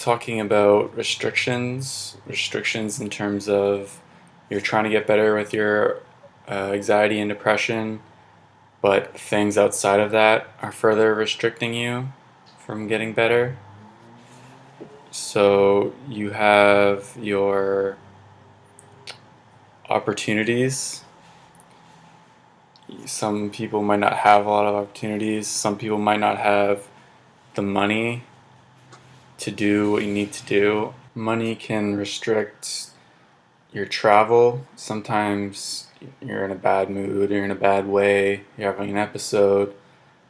talking about restrictions in terms of you're trying to get better with your anxiety and depression, but things outside of that are further restricting you from getting better. So you have your opportunities. Some people might not have a lot of opportunities. Some people might not have the money to do what you need to do. Money can restrict your travel. Sometimes you're in a bad mood, you're in a bad way, you're having an episode.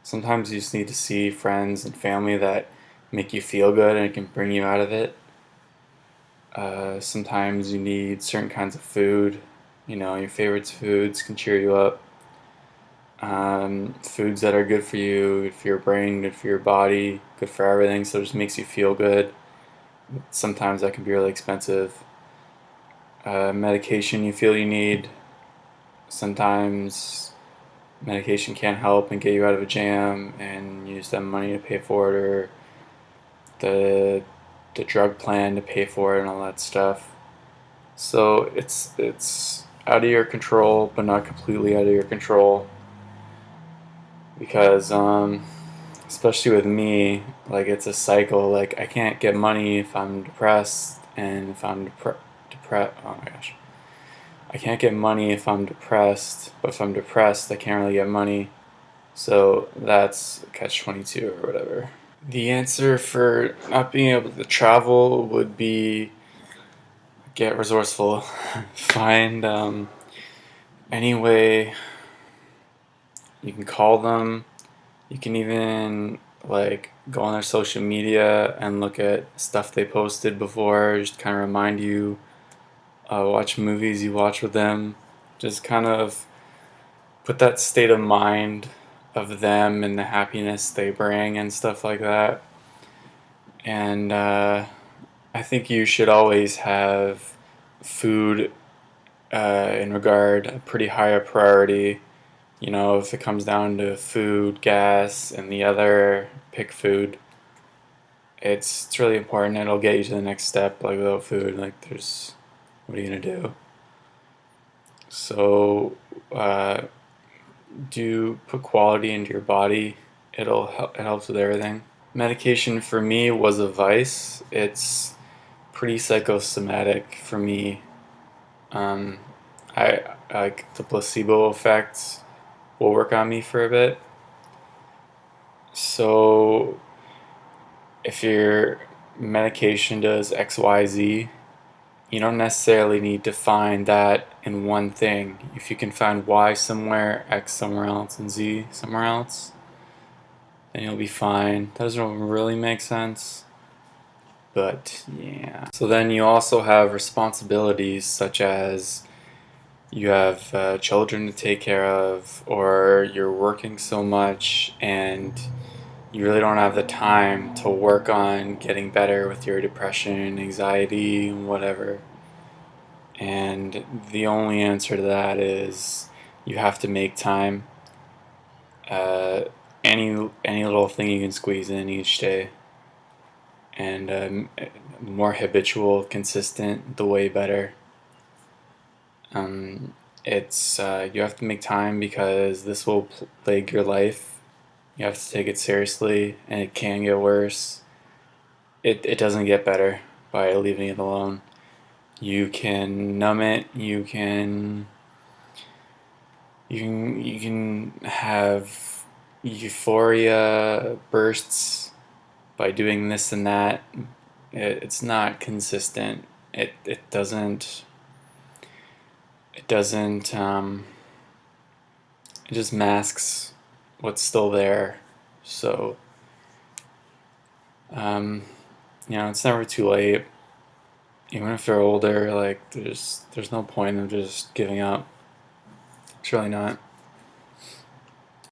Sometimes you just need to see friends and family that make you feel good and it can bring you out of it. Sometimes you need certain kinds of food. Your favorite foods can cheer you up. Foods that are good for you, good for your brain, good for your body, good for everything, so it just makes you feel good. Sometimes that can be really expensive. Medication you feel you need. Sometimes medication can't help and get you out of a jam and you just have money to pay for it, or the drug plan to pay for it and all that stuff. So it's out of your control, but not completely out of your control. Because especially with me, like, it's a cycle. Like, I can't get money if I'm depressed, and if I'm depressed, oh my gosh, I can't get money if I'm depressed, but if I'm depressed I can't really get money. So that's catch-22 or whatever. The answer for not being able to travel would be get resourceful. Find any way you can call them. You can even go on their social media and look at stuff they posted before, just kind of remind you. Watch movies you watch with them. Just kind of put that state of mind of them and the happiness they bring and stuff like that. And I think you should always have food in regard a pretty high priority. If it comes down to food, gas, and the other, pick food. It's really important. It'll get you to the next step. Like, without food, what are you gonna do? So, do put quality into your body. It helps with everything. Medication for me was a vice. It's pretty psychosomatic for me. I like the placebo effect will work on me for a bit. So if your medication does XYZ, you don't necessarily need to find that in one thing. If you can find Y somewhere, X somewhere else, and Z somewhere else, then you'll be fine. That doesn't really make sense, but yeah. So then you also have responsibilities, such as you have children to take care of, or you're working so much and you really don't have the time to work on getting better with your depression, anxiety, whatever. And the only answer to that is you have to make time. Any little thing you can squeeze in each day, and the more habitual, consistent, the way better. It's you have to make time because this will plague your life. You have to take it seriously, and it can get worse. It doesn't get better by leaving it alone. You can numb it. You can have euphoria bursts by doing this and that. It's not consistent. It doesn't. It doesn't. It just masks what's still there. So, it's never too late. Even if you're older, there's no point of just giving up. It's really not.